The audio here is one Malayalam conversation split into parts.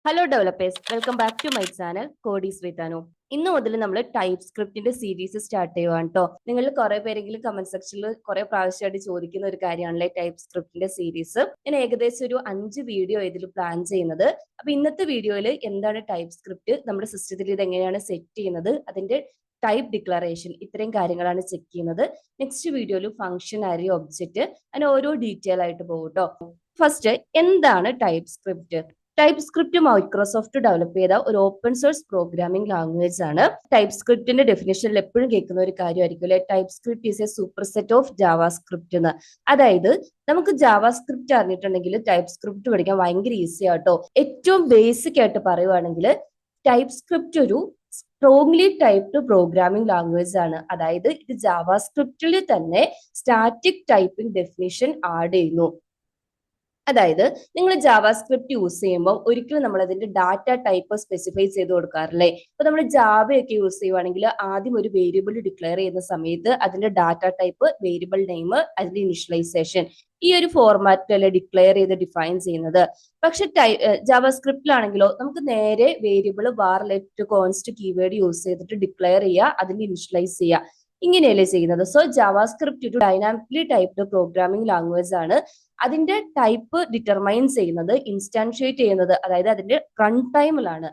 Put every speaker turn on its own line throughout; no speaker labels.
Hello developers, welcome back to my channel Codies with Anu. ഇന്ന് മുതൽ നമ്മൾ ടൈപ്പ് സ്ക്രിപ്റ്റിന്റെ സീരീസ് സ്റ്റാർട്ട് ചെയ്യുവാണ് കേട്ടോ. നിങ്ങൾ കുറെ പേരെങ്കിലും കമന്റ് സെക്ഷനിൽ കുറെ പ്രാവശ്യമായിട്ട് ചോദിക്കുന്ന ഒരു കാര്യമാണല്ലേ ടൈപ്പ് സ്ക്രിപ്റ്റിന്റെ സീരീസ്. ഞാൻ ഏകദേശം ഒരു 5 വീഡിയോ ഇതിൽ പ്ലാൻ ചെയ്യുന്നത്. അപ്പൊ ഇന്നത്തെ വീഡിയോയിൽ എന്താണ് ടൈപ്പ് സ്ക്രിപ്റ്റ്, നമ്മുടെ സിസ്റ്റത്തിൽ ഇത് എങ്ങനെയാണ് സെറ്റ് ചെയ്യുന്നത്, അതിന്റെ ടൈപ്പ് ഡിക്ലറേഷൻ, ഇത്രയും കാര്യങ്ങളാണ് ചെക്ക് ചെയ്യുന്നത്. നെക്സ്റ്റ് വീഡിയോയിൽ ഫംഗ്ഷൻ, അരി, ഒബ്ജക്റ്റ്, അങ്ങനെ ഓരോ ഡീറ്റെയിൽ ആയിട്ട് പോകും കേട്ടോ. ഫസ്റ്റ്, എന്താണ് type script? Type script Microsoft develop ചെയ്ത ഒരു ഓപ്പൺ സോഴ്സ് പ്രോഗ്രാമിംഗ് ലാംഗ്വേജ് ആണ്. ടൈപ്പ് സ്ക്രിപ്റ്റിന്റെ ഡെഫിനേഷനിൽ എപ്പോഴും കേൾക്കുന്ന ഒരു കാര്യമായിരിക്കും അല്ലെ, type script is A super set of Java script എന്ന്. അതായത് നമുക്ക് ജാവാ സ്ക്രിപ്റ്റ് അറിഞ്ഞിട്ടുണ്ടെങ്കിൽ ടൈപ്പ് സ്ക്രിപ്റ്റ് പഠിക്കാൻ ഭയങ്കര ഈസി ആട്ടോ. ഏറ്റവും ബേസിക് ആയിട്ട് പറയുവാണെങ്കിൽ ടൈപ്പ് സ്ക്രിപ്റ്റ് ഒരു സ്ട്രോങ്ലി ടൈപ്ഡ് പ്രോഗ്രാമിംഗ് ലാംഗ്വേജ് ആണ്. അതായത് ഇത് ജാവാ സ്ക്രിപ്റ്റിൽ തന്നെ സ്റ്റാറ്റിക് ടൈപ്പിംഗ് ഡെഫിനിഷൻ ആഡ് ചെയ്യുന്നു. അതായത് നിങ്ങൾ ജാവാസ്ക്രിപ്റ്റ് യൂസ് ചെയ്യുമ്പോൾ ഒരിക്കലും നമ്മൾ അതിന്റെ ഡാറ്റ ടൈപ്പ് സ്പെസിഫൈ ചെയ്ത് കൊടുക്കാറില്ലേ. ഇപ്പൊ നമ്മൾ ജാവയൊക്കെ യൂസ് ചെയ്യുവാണെങ്കിൽ ആദ്യം ഒരു വേരിയബിൾ ഡിക്ലെയർ ചെയ്യുന്ന സമയത്ത് അതിന്റെ ഡാറ്റ ടൈപ്പ്, വേരിയബിൾ നെയിം, അതിന്റെ ഇനിഷ്യലൈസേഷൻ, ഈ ഒരു ഫോർമാറ്റിലല്ലേ ഡിക്ലെയർ ചെയ്ത് ഡിഫൈൻ ചെയ്യുന്നത്. പക്ഷെ ജാവാസ്ക്രിപ്റ്റിലാണെങ്കിലോ നമുക്ക് നേരെ വേരിയബിൾ വാർ ലെറ്റ് കോൺസ്റ്റ് കീവേഡ് യൂസ് ചെയ്തിട്ട് ഡിക്ലെയർ ചെയ്യുക, അതിന്റെ ഇനിഷ്യലൈസ് ചെയ്യുക, ഇങ്ങനെയല്ലേ ചെയ്യുന്നത്. സോ ജാവാസ്ക്രിപ്റ്റ് ഒരു ഡൈനാമിക്കലി ടൈപ്ഡ് പ്രോഗ്രാമിംഗ് ലാംഗ്വേജ് ആണ്. അതിന്റെ ടൈപ്പ് ഡിറ്റർമൈൻ ചെയ്യുന്നത്, ഇൻസ്റ്റാൻഷിയേറ്റ് ചെയ്യുന്നത്, അതായത് അതിന്റെ റൺ ടൈമിലാണ്.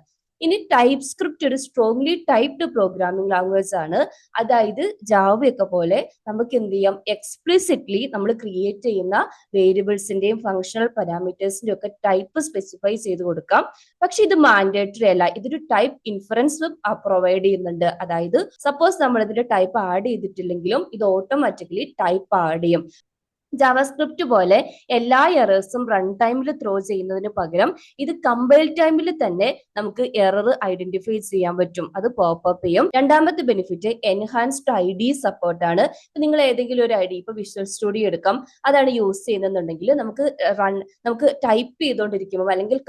ഇനി ടൈപ്പ് സ്ക്രിപ്റ്റ് ഒരു സ്ട്രോങ്ലി ടൈപ്ഡ് പ്രോഗ്രാമിംഗ് ലാംഗ്വേജ് ആണ്. അതായത് ജാവയൊക്കെ പോലെ നമുക്ക് എന്ത് ചെയ്യാം, എക്സ്പ്ലിസിറ്റ്ലി നമ്മൾ ക്രിയേറ്റ് ചെയ്യുന്ന വേരിയബിൾസിന്റെയും ഫങ്ഷണൽ പാരാമീറ്റേഴ്സിന്റെ ഒക്കെ ടൈപ്പ് സ്പെസിഫൈ ചെയ്ത് കൊടുക്കാം. പക്ഷെ ഇത് മാൻഡേറ്ററി അല്ല, ഇതൊരു ടൈപ്പ് ഇൻഫറൻസ് പ്രൊവൈഡ് ചെയ്യുന്നുണ്ട്. അതായത് സപ്പോസ് നമ്മൾ ഇതിന്റെ ടൈപ്പ് ആഡ് ചെയ്തിട്ടില്ലെങ്കിലും ഇത് ഓട്ടോമാറ്റിക്കലി ടൈപ്പ് ആഡ് ചെയ്യും. ജാവാസ്ക്രിപ്റ്റ് പോലെ എല്ലാ എറേഴ്സും റൺ ടൈമിൽ ത്രോ ചെയ്യുന്നതിന് പകരം ഇത് കമ്പൈൽ ടൈമിൽ തന്നെ നമുക്ക് എറർ ഐഡന്റിഫൈ ചെയ്യാൻ പറ്റും, അത് പോപ്പപ്പ് ചെയ്യും. രണ്ടാമത്തെ ബെനിഫിറ്റ് എൻഹാൻസ്ഡ് ID സപ്പോർട്ടാണ്. നിങ്ങൾ ഏതെങ്കിലും ഒരു ID, ഇപ്പൊ വിഷ്വൽ സ്റ്റുഡിയോ എടുക്കാം, അതാണ് യൂസ് ചെയ്യുന്നുണ്ടെങ്കിൽ നമുക്ക് ടൈപ്പ് ചെയ്തുകൊണ്ടിരിക്കുമ്പോൾ അല്ലെങ്കിൽ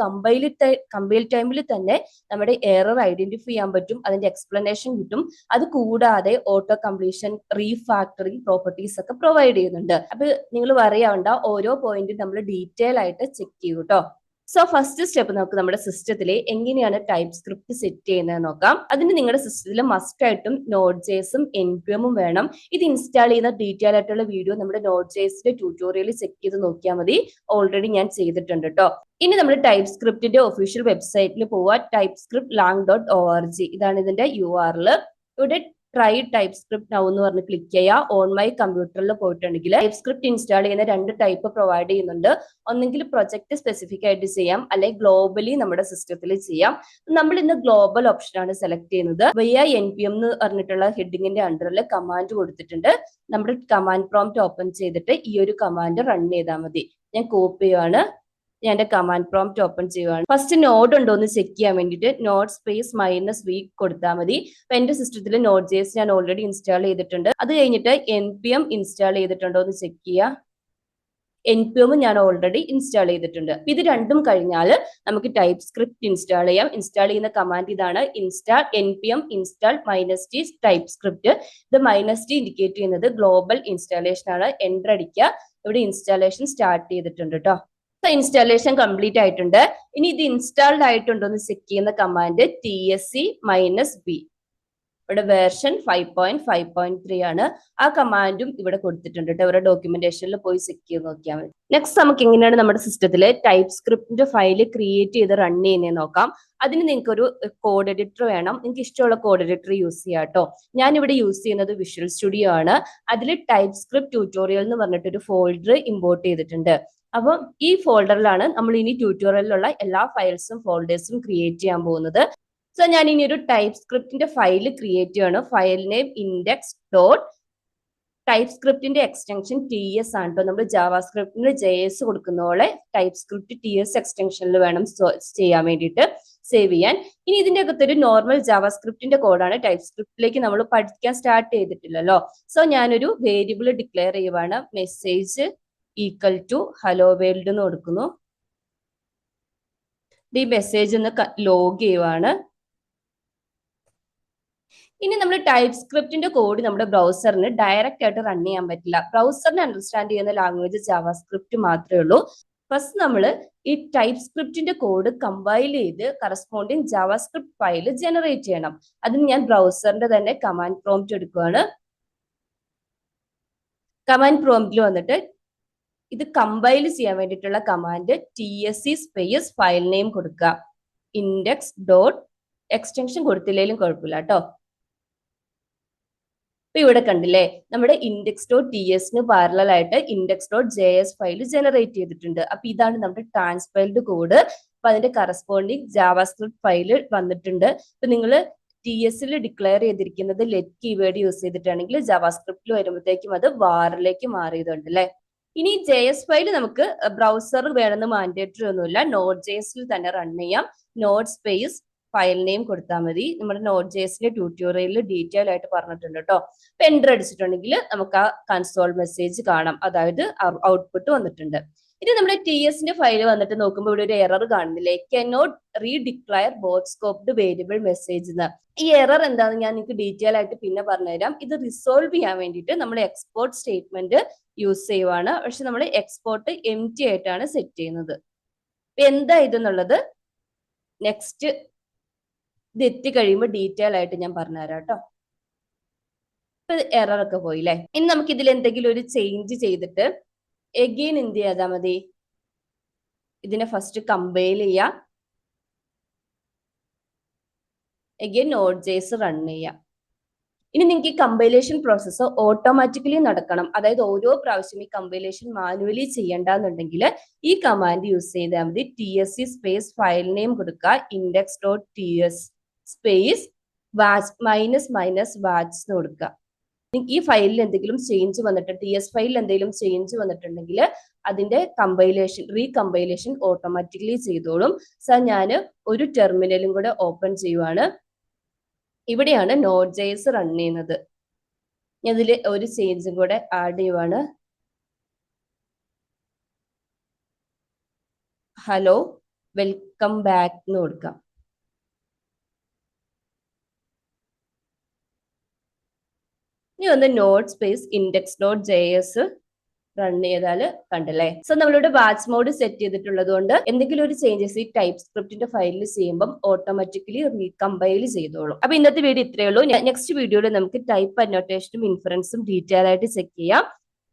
കമ്പൈൽ ടൈമിൽ തന്നെ നമ്മുടെ എറർ ഐഡന്റിഫൈ ചെയ്യാൻ പറ്റും, അതിന്റെ എക്സ്പ്ലനേഷൻ കിട്ടും. അത് കൂടാതെ ഓട്ടോ കംപ്ലീഷൻ, റീഫാക്ടറിംഗ് പ്രോപ്പർട്ടീസ് ഒക്കെ പ്രൊവൈഡ് ചെയ്യുന്നുണ്ട്. അപ്പൊ നിങ്ങൾ പറയാണ്ട, ഓരോ പോയിന്റും നമ്മൾ ഡീറ്റെയിൽ ആയിട്ട് ചെക്ക് ചെയ്യൂ കേട്ടോ. സോ ഫസ്റ്റ് സ്റ്റെപ്പ് നമുക്ക് നമ്മുടെ സിസ്റ്റത്തിൽ എങ്ങനെയാണ് ടൈപ്പ് സ്ക്രിപ്റ്റ് സെറ്റ് ചെയ്യുന്നത് നോക്കാം. അതിന് നിങ്ങളുടെ സിസ്റ്റത്തിൽ മസ്റ്റ് ആയിട്ടും നോഡ് ജെഎസും npm വേണം. ഇത് ഇൻസ്റ്റാൾ ചെയ്യുന്ന ഡീറ്റെയിൽ ആയിട്ടുള്ള വീഡിയോ നമ്മുടെ നോഡ് ജെഎസിന്റെ ട്യൂട്ടോറിയൽ ചെക്ക് ചെയ്ത് നോക്കിയാൽ മതി. ഓൾറെഡി ഞാൻ ചെയ്തിട്ടുണ്ട് കേട്ടോ. ഇനി നമ്മൾ ടൈപ്പ് സ്ക്രിപ്റ്റിന്റെ ഒഫീഷ്യൽ വെബ്സൈറ്റിൽ പോവുക, typescriptlang.org, ഇതാണ് ഇതിന്റെ URL. ഇവിടെ ട്രൈ ടൈപ്പ് സ്ക്രിപ്റ്റ് നൗ എന്ന് പറഞ്ഞ് ക്ലിക്ക് ചെയ്യുക. ഓൺ മൈ കമ്പ്യൂട്ടറിൽ പോയിട്ടുണ്ടെങ്കിൽ ടൈപ്പ് സ്ക്രിപ്റ്റ് ഇൻസ്റ്റാൾ ചെയ്യുന്ന 2 ടൈപ്പ് പ്രൊവൈഡ് ചെയ്യുന്നുണ്ട്. ഒന്നെങ്കിൽ പ്രൊജക്ട് സ്പെസിഫിക് ആയിട്ട് ചെയ്യാം, അല്ലെങ്കിൽ ഗ്ലോബലി നമ്മുടെ സിസ്റ്റത്തിൽ ചെയ്യാം. നമ്മൾ ഇന്ന് ഗ്ലോബൽ ഓപ്ഷൻ ആണ് സെലക്ട് ചെയ്യുന്നത്. via npm എന്ന് പറഞ്ഞിട്ടുള്ള ഹെഡിങ്ങിന്റെ അണ്ടറിൽ കമാൻഡ് കൊടുത്തിട്ടുണ്ട്. നമ്മുടെ കമാൻഡ് പ്രോംപ്റ്റ് ഓപ്പൺ ചെയ്തിട്ട് ഈ ഒരു കമാൻഡ് റൺ ചെയ്താൽ മതി. ഞാൻ കോപ്പി ചെയ്യുവാണ്, ഞാൻ എന്റെ കമാൻഡ് പ്രോംപ്റ്റ് ഓപ്പൺ ചെയ്യുവാണ്. ഫസ്റ്റ് നോഡ് ഉണ്ടോ എന്ന് ചെക്ക് ചെയ്യാൻ വേണ്ടിയിട്ട് നോഡ് സ്പേസ് -v കൊടുത്താൽ മതി. അപ്പൊ എന്റെ സിസ്റ്റത്തിൽ നോഡ് ജെഎസ് ഞാൻ ഓൾറെഡി ഇൻസ്റ്റാൾ ചെയ്തിട്ടുണ്ട്. അത് കഴിഞ്ഞിട്ട് npm ഇൻസ്റ്റാൾ ചെയ്തിട്ടുണ്ടോ എന്ന് ചെക്ക് ചെയ്യുക. npm ഞാൻ ഓൾറെഡി ഇൻസ്റ്റാൾ ചെയ്തിട്ടുണ്ട്. ഇത് രണ്ടും കഴിഞ്ഞാൽ നമുക്ക് ടൈപ്പ് സ്ക്രിപ്റ്റ് ഇൻസ്റ്റാൾ ചെയ്യാം. ഇൻസ്റ്റാൾ ചെയ്യുന്ന കമാൻഡ് ഇതാണ്, npm install -t type script. ഇത് -t ഇൻഡിക്കേറ്റ് ചെയ്യുന്നത് ഗ്ലോബൽ ഇൻസ്റ്റാളേഷൻ ആണ്. എൻ്റർ അടിക്കുക. ഇവിടെ ഇൻസ്റ്റാളേഷൻ സ്റ്റാർട്ട് ചെയ്തിട്ടുണ്ട് കേട്ടോ. ഇൻസ്റ്റാളേഷൻ കംപ്ലീറ്റ് ആയിട്ടുണ്ട്. ഇനി ഇത് ഇൻസ്റ്റാൾഡ് ആയിട്ടുണ്ടോ എന്ന് ചെക്ക് ചെയ്യുന്ന കമാൻഡ് tsc-b. ഇവിടെ വേർഷൻ 5.5.3 ആണ്. ആ കമാൻഡും ഇവിടെ കൊടുത്തിട്ടുണ്ട് കേട്ടോ. ഇവിടെ ഡോക്യുമെന്റേഷനിൽ പോയി ചെക്ക് ചെയ്ത് നോക്കിയാൽ മതി. നെക്സ്റ്റ് നമുക്ക് എങ്ങനെയാണ് നമ്മുടെ സിസ്റ്റത്തിൽ ടൈപ്പ് സ്ക്രിപ്റ്റിന്റെ ഫയൽ ക്രിയേറ്റ് ചെയ്ത് റൺ ചെയ്യുന്നത് നോക്കാം. അതിന് നിങ്ങൾക്ക് ഒരു കോഡ് എഡിറ്റർ വേണം. നിങ്ങൾക്ക് ഇഷ്ടമുള്ള കോഡ് എഡിറ്റർ യൂസ് ചെയ്യാം കേട്ടോ. ഞാൻ ഇവിടെ യൂസ് ചെയ്യുന്നത് വിഷ്വൽ സ്റ്റുഡിയോ ആണ്. അതിൽ ടൈപ്പ് സ്ക്രിപ്റ്റ് ട്യൂട്ടോറിയൽ എന്ന് പറഞ്ഞിട്ട് ഒരു ഫോൾഡർ ഇമ്പോർട്ട് ചെയ്തിട്ടുണ്ട്. അപ്പം ഈ ഫോൾഡറിലാണ് നമ്മൾ ഇനി ട്യൂട്ടോറിയലിലുള്ള എല്ലാ ഫയൽസും ഫോൾഡേഴ്സും ക്രിയേറ്റ് ചെയ്യാൻ പോകുന്നത്. സോ ഞാൻ ഇനി ഒരു ടൈപ്പ് സ്ക്രിപ്റ്റിന്റെ ഫയൽ ക്രിയേറ്റ് ചെയ്യണം. File name index dot type സ്ക്രിപ്റ്റിന്റെ എക്സ്റ്റൻഷൻ TS ആണ് കേട്ടോ. നമ്മൾ ജാവാസ്ക്രിപ്റ്റിന് JS കൊടുക്കുന്ന പോലെ ടൈപ്പ് സ്ക്രിപ്റ്റ് TS എക്സ്റ്റൻഷനിൽ വേണം ചെയ്യാൻ വേണ്ടിയിട്ട്, സേവ് ചെയ്യാൻ. ഇനി ഇതിന്റെ അകത്തൊരു നോർമൽ ജാവാസ്ക്രിപ്റ്റിന്റെ കോഡാണ്. ടൈപ്പ് സ്ക്രിപ്റ്റിലേക്ക് നമ്മൾ പഠിക്കാൻ സ്റ്റാർട്ട് ചെയ്തിട്ടില്ലല്ലോ. സോ ഞാനൊരു വേരിയബിൾ ഡിക്ലെയർ ചെയ്യുവാണ്. Message equal to hello world എന്ന് കൊടുക്കുന്നു. ഈ മെസ്സേജ് ഒന്ന് ലോഗ് ചെയ്യുവാണ്. ഇനി നമ്മൾ ടൈപ്പ് സ്ക്രിപ്റ്റിന്റെ കോഡ് നമ്മുടെ ബ്രൗസറിന് ഡയറക്റ്റ് ആയിട്ട് റൺ ചെയ്യാൻ പറ്റില്ല. ബ്രൗസറിന് അണ്ടർസ്റ്റാൻഡ് ചെയ്യുന്ന ലാംഗ്വേജ് ജാവാസ്ക്രിപ്റ്റ് മാത്രമേ ഉള്ളൂ. ഫസ്റ്റ് നമ്മൾ ഈ ടൈപ്പ് സ്ക്രിപ്റ്റിന്റെ കോഡ് കമ്പൈൽ ചെയ്ത് കറസ്പോണ്ടിങ് ജാവാസ്ക്രിപ്റ്റ് ഫയൽ ജനറേറ്റ് ചെയ്യണം. അതിന് ഞാൻ ബ്രൗസറിന്റെ തന്നെ കമാൻഡ് പ്രോംപ്റ്റ് എടുക്കുകയാണ്. കമാൻഡ് പ്രോംപ്റ്റിൽ വന്നിട്ട് ഇത് കമ്പൈൽ ചെയ്യാൻ വേണ്ടിയിട്ടുള്ള command TSC space file name കൊടുക്കുക. ഇൻഡെക്സ് ഡോട്ട് എക്സ്റ്റൻഷൻ കൊടുത്തില്ലെങ്കിലും കുഴപ്പമില്ല കേട്ടോ. ഇപ്പൊ ഇവിടെ കണ്ടില്ലേ, നമ്മുടെ ഇൻഡെക്സ് ഡോട്ട് TSന് പാരലൽ ആയിട്ട് index dot JS file generate ചെയ്തിട്ടുണ്ട്. അപ്പൊ ഇതാണ് നമ്മുടെ ട്രാൻസ്പൈൽഡ് കോഡ്. അപ്പൊ അതിന്റെ കറസ്പോണ്ടിങ് ജാവാസ്ക്രിപ്റ്റ് ഫയൽ വന്നിട്ടുണ്ട്. ഇപ്പൊ നിങ്ങൾ TSൽ ഡിക്ലെയർ ചെയ്തിരിക്കുന്നത് ലെറ്റ് കീവേഡ് യൂസ് ചെയ്തിട്ടാണെങ്കിൽ ജാവാസ്ക്രിപ്റ്റിൽ വരുമ്പോഴത്തേക്കും അത് വാറിലേക്ക് മാറിയതുണ്ട് അല്ലെ. ഇനി JS ഫയൽ നമുക്ക് ബ്രൗസർ വേണമെന്ന് മാൻഡേറ്ററി ഒന്നുമില്ല, നോഡ് JSൽ തന്നെ റൺ ചെയ്യാം. നോഡ് സ്പേസ് ഫയൽ നെയിം കൊടുത്താൽ മതി. നമ്മുടെ നോഡ് JSന്റെ ട്യൂട്ടോറിയലിൽ ഡീറ്റെയിൽ ആയിട്ട് പറഞ്ഞിട്ടുണ്ട് കേട്ടോ. അപ്പൊ എൻ്റർ അടിച്ചിട്ടുണ്ടെങ്കിൽ നമുക്ക് ആ കൺസോൾ മെസ്സേജ് കാണാം, അതായത് ഔട്ട്പുട്ട് വന്നിട്ടുണ്ട്. ഇനി നമ്മുടെ TSന്റെ ഫയൽ വന്നിട്ട് നോക്കുമ്പോൾ ഇവിടെ ഒരു എറർ കാണുന്നില്ലേ, കനോട്ട് റീഡിക്ലയർ ബോത്ത് സ്കോപ്ഡ് വേരിയബിൾ മെസ്സേജ് എന്ന്. ഈ എറർ എന്താണെന്ന് ഞാൻ നിങ്ങൾക്ക് ഡീറ്റെയിൽ ആയിട്ട് പിന്നെ പറഞ്ഞുതരാം. ഇത് റിസോൾവ് ചെയ്യാൻ വേണ്ടിയിട്ട് നമ്മൾ എക്സ്പോർട്ട് സ്റ്റേറ്റ്മെന്റ് യൂസ് ചെയ്യുവാണ്. പക്ഷെ നമ്മൾ എക്സ്പോർട്ട് empty ആയിട്ടാണ് സെറ്റ് ചെയ്യുന്നത്. എന്താ ഇതെന്നുള്ളത് നെക്സ്റ്റ് ഇത് എത്തിക്കഴിയുമ്പോൾ ഡീറ്റെയിൽ ആയിട്ട് ഞാൻ പറഞ്ഞുതരാം കേട്ടോ. ഇപ്പൊ എറർ ഒക്കെ പോയില്ലേ. ഇനി നമുക്ക് ഇതിൽ എന്തെങ്കിലും ഒരു ചേഞ്ച് ചെയ്തിട്ട് എഗെയിൻ എന്ത് ചെയ്താൽ മതി, ഇതിനെ ഫസ്റ്റ് കമ്പൈൽ ചെയ്യാം, എഗെയിൻ നോഡ് JS റൺ ചെയ്യാം. ഇനി നിങ്ങൾക്ക് ഈ കമ്പൈലേഷൻ പ്രോസസ്സ് ഓട്ടോമാറ്റിക്കലി നടക്കണം, അതായത് ഓരോ പ്രാവശ്യം ഈ കമ്പൈലേഷൻ മാനുവലി ചെയ്യേണ്ടെന്നുണ്ടെങ്കിൽ ഈ കമാൻഡ് യൂസ് ചെയ്താൽ മതി. TSC സ്പേസ് ഫയൽ നെയിം കൊടുക്കുക, index dot TS space minus watch എന്ന് കൊടുക്കുക. ഈ ഫയലിൽ എന്തെങ്കിലും ചേഞ്ച് വന്നിട്ട് TS ഫയലിൽ എന്തെങ്കിലും ചേഞ്ച് വന്നിട്ടുണ്ടെങ്കിൽ അതിന്റെ റീകമ്പൈലേഷൻ ഓട്ടോമാറ്റിക്കലി ചെയ്തോളും. സോ ഞാൻ ഒരു ടെർമിനലും കൂടെ ഓപ്പൺ ചെയ്യുവാണ്. ഇവിടെയാണ് നോഡ് JS റൺ ചെയ്യുന്നത്. ഇതിൽ ഒരു ചേഞ്ചും കൂടെ ആഡ് ചെയ്യുവാണ്. ഹലോ വെൽക്കം ബാക്ക് എന്ന് കൊടുക്കാം. ഇനി ഒന്ന് node space index dot JS run ചെയ്താൽ കണ്ടല്ലേ. സോ നമ്മളിവിടെ ബാച്ച് മോഡ് സെറ്റ് ചെയ്തിട്ടുള്ളത് കൊണ്ട് എന്തെങ്കിലും ഒരു ചേഞ്ചസ് ഈ ടൈപ്പ് സ്ക്രിപ്റ്റിന്റെ ഫയലിൽ ചെയ്യുമ്പോൾ ഓട്ടോമാറ്റിക്കലി റീകമ്പൈൽ ചെയ്തോളും. അപ്പൊ ഇന്നത്തെ വീഡിയോ ഇത്രയേ ഉള്ളൂ. നെക്സ്റ്റ് വീഡിയോയിൽ നമുക്ക് ടൈപ്പ് അനോട്ടേഷനും ഇൻഫറൻസും ഡീറ്റെയിൽ ആയിട്ട് ചെക്ക് ചെയ്യാം.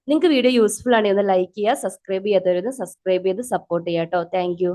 നിങ്ങൾക്ക് വീഡിയോ യൂസ്ഫുൾ ആണെങ്കിൽ ഒന്ന് ലൈക്ക് ചെയ്യുക, സബ്സ്ക്രൈബ് ചെയ്യാത്തവരൊന്ന് സബ്സ്ക്രൈബ് ചെയ്ത് സപ്പോർട്ട് ചെയ്യാം കേട്ടോ. താങ്ക്